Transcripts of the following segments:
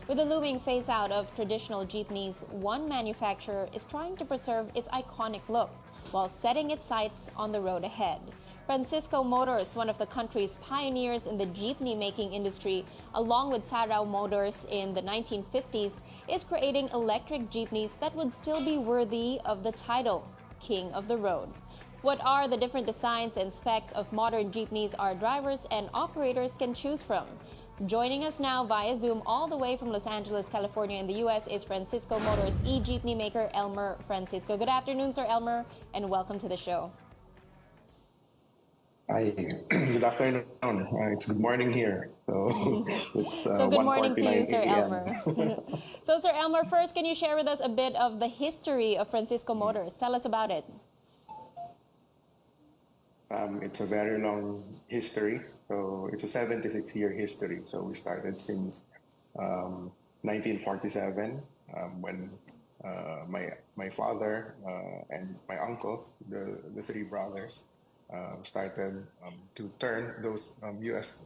With the looming phase-out of traditional jeepneys, one manufacturer is trying to preserve its iconic look while setting its sights on the road ahead. Francisco Motors, one of the country's pioneers in the jeepney-making industry, along with Sarao Motors in the 1950s, is creating electric jeepneys that would still be worthy of the title, King of the Road. What are the different designs and specs of modern jeepneys our drivers and operators can choose from? Joining us now via Zoom all the way from Los Angeles, California in the U.S. is Francisco Motors e-jeepney maker Elmer Francisco. Good afternoon, Sir Elmer, and welcome to the show. Hi, good afternoon. It's good morning here. So it's So good morning to you, 1:49 Sir a.m. Elmer. So, Sir Elmer, first, can you share with us a bit of the history of Francisco Motors? Tell us about it. It's a very long history. So it's a 76-year history. So we started since 1947 when my father and my uncles, the three brothers, started to turn those U.S.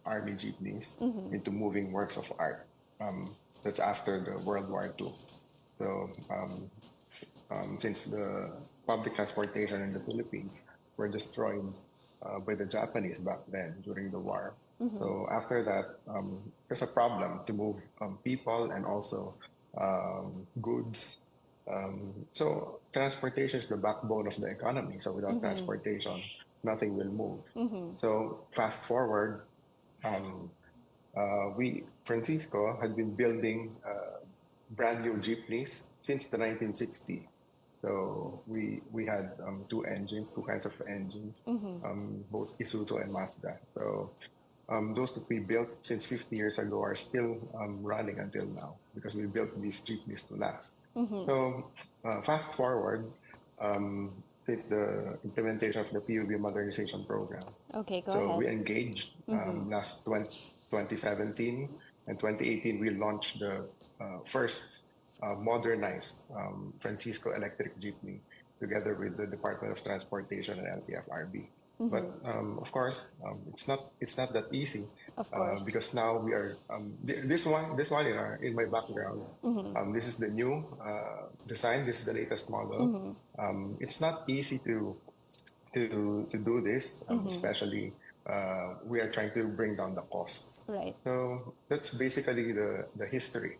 Army jeepneys into moving works of art. That's after the World War II. So since the public transportation in the Philippines were destroyed by the Japanese back then during the war. So after that, there's a problem to move people and also goods. So transportation is the backbone of the economy. So without transportation, nothing will move. So fast forward, um, Francisco had been building brand new jeepneys since the 1960s. So we had two kinds of engines, both Isuzu and Mazda. So those that we built since 50 years ago are still running until now because we built these jeepneys to last. So fast forward, since the implementation of the PUB modernization program. Okay, go So ahead. we engaged last 2017 and 2018. We launched the first modernized Francisco electric jeepney together with the Department of Transportation and LTFRB. But of course, it's not that easy Of course. because now we are this one in my background. This is the new design. This is the latest model. It's not easy to do this, especially we are trying to bring down the costs. Right. So that's basically the history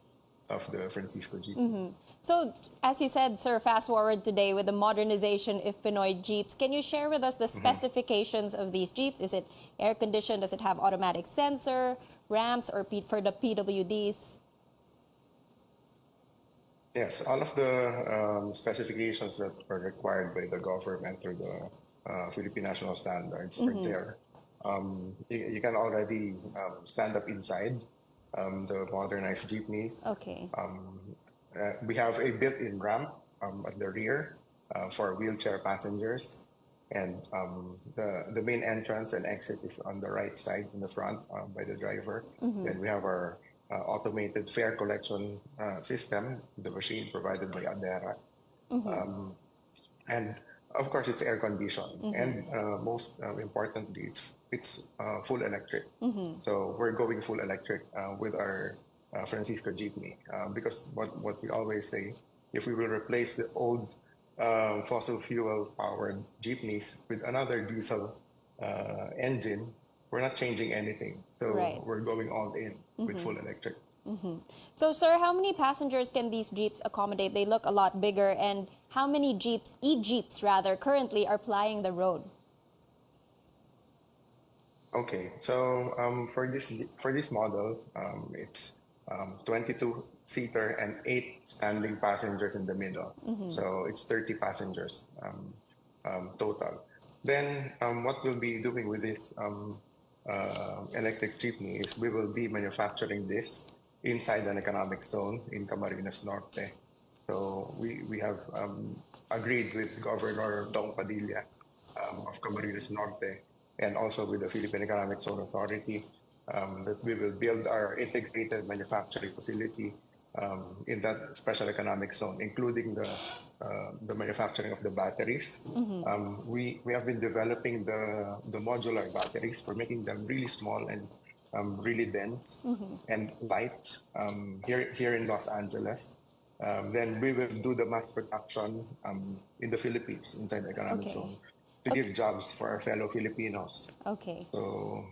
of the Francisco Jeep. So, as you said, sir, fast forward today with the modernization of Pinoy Jeeps. Can you share with us the specifications of these Jeeps? Is it air conditioned? Does it have automatic sensor, ramps, or for the PWDs? Yes, all of the specifications that are required by the government through the Philippine National Standards are there. You can already stand up inside the modernized jeepneys. Okay. We have a built-in ramp at the rear for wheelchair passengers, and the main entrance and exit is on the right side in the front by the driver. Then we have our automated fare collection system, the machine provided by Adera. And of course, it's air conditioned, and most importantly, it's full electric. So we're going full electric with our Francisco Jeepney because what we always say, if we will replace the old fossil fuel powered jeepneys with another diesel engine, we're not changing anything. So Right. we're going all in with full electric. So, sir, how many passengers can these Jeeps accommodate? They look a lot bigger. And how many Jeeps, e-Jeeps rather, currently are plying the road? Okay, so for this model, it's 22-seater and 8 standing passengers in the middle. So it's 30 passengers total. Then what we'll be doing with this electric jeepney is we will be manufacturing this inside an economic zone in Camarines Norte. So we have agreed with Governor Dong Padilla of Camarines Norte and also with the Philippine Economic Zone Authority that we will build our integrated manufacturing facility in that special economic zone, including the manufacturing of the batteries. We have been developing the modular batteries. We're making them really small and really dense and light here in Los Angeles. Then we will do the mass production in the Philippines, inside the economic zone, to give jobs for our fellow Filipinos. Okay. So,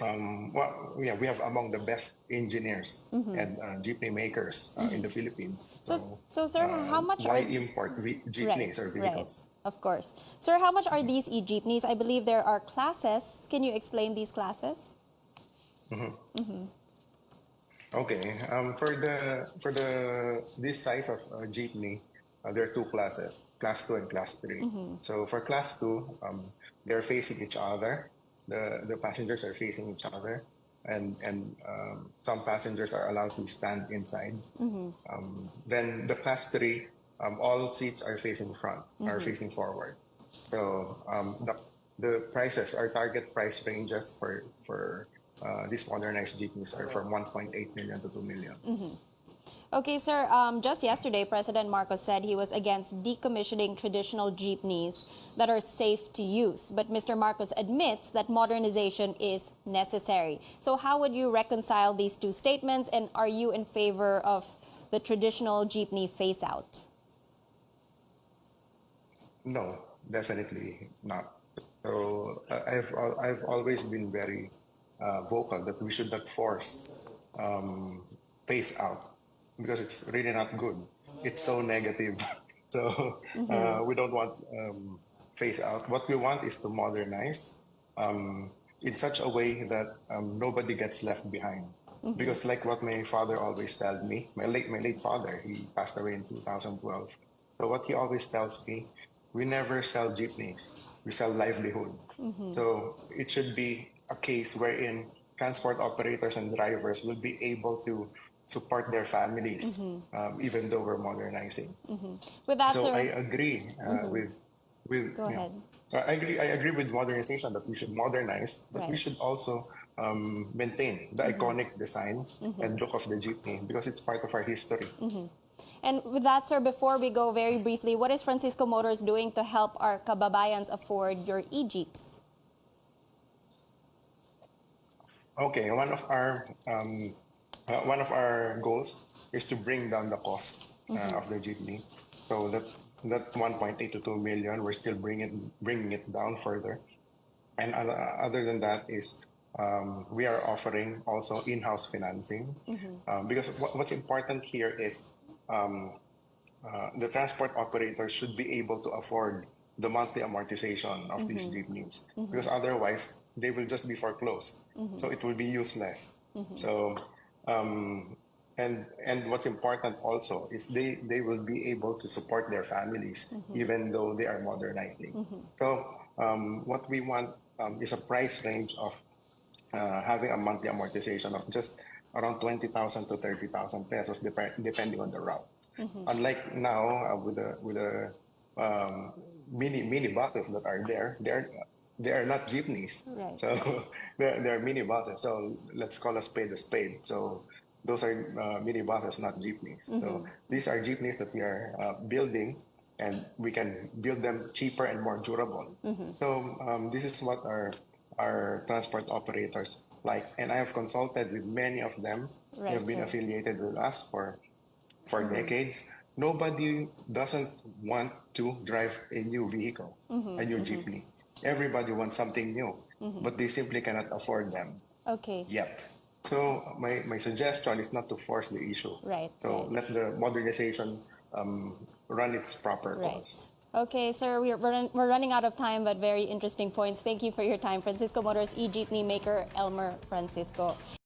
well, yeah, we have among the best engineers and jeepney makers in the Philippines. So sir, how much why are import jeepneys or vehicles? Right, of course. Sir, how much are these e-jeepneys? I believe there are classes. Can you explain these classes? Okay. For this size of jeepney, there are two classes, class 2 and class 3. So for class 2, they're facing each other. The passengers are facing each other, and some passengers are allowed to stand inside. Then the class 3, all seats are facing front, are facing forward. So the prices, our target price ranges for these modernized jeepneys are from 1.8 million to 2 million. Okay, sir. Just yesterday, President Marcos said he was against decommissioning traditional jeepneys that are safe to use. But Mr. Marcos admits that modernization is necessary. So how would you reconcile these two statements? And are you in favor of the traditional jeepney phase-out? No, definitely not. So I've always been very vocal that we should not force phase out, because it's really not good. It's so negative. So we don't want phase out. What we want is to modernize in such a way that nobody gets left behind. Because like what my father always tells me, my late father, he passed away in 2012. So what he always tells me, we never sell jeepneys, we sell livelihoods. So it should be a case wherein transport operators and drivers will be able to support their families, even though we're modernizing. With that, So sir, I agree with go ahead. I agree with modernization, that we should modernize, but we should also maintain the iconic design and look of the jeepney, because it's part of our history. And with that, sir, before we go, very briefly, what is Francisco Motors doing to help our kababayans afford your e-jeeps? Okay, one of our goals is to bring down the cost of the jeepney. So that 1.8 to 2 million, we're still bringing it down further. And other than that is we are offering also in-house financing, because what's important here is the transport operators should be able to afford the monthly amortization of these jeepneys, because otherwise they will just be foreclosed. So it will be useless. So and what's important also is they will be able to support their families even though they are modernizing. So what we want is a price range of having a monthly amortization of just around 20,000 to 30,000 pesos, depending on the route. Unlike now with the mini buses that are there, they are not jeepneys. Right. So they're mini buses. So let's call a spade a spade. So those are mini buses, not jeepneys. So these are jeepneys that we are building, and we can build them cheaper and more durable. So this is what our transport operators like, and I have consulted with many of them. They have been affiliated with us for decades. Nobody doesn't want to drive a new vehicle, a new jeepney. Everybody wants something new, but they simply cannot afford them yet. So my suggestion is not to force the issue. So let the modernization run its proper course. Okay, sir, we're running out of time, but very interesting points. Thank you for your time. Francisco Motors e-jeepney maker Elmer Francisco.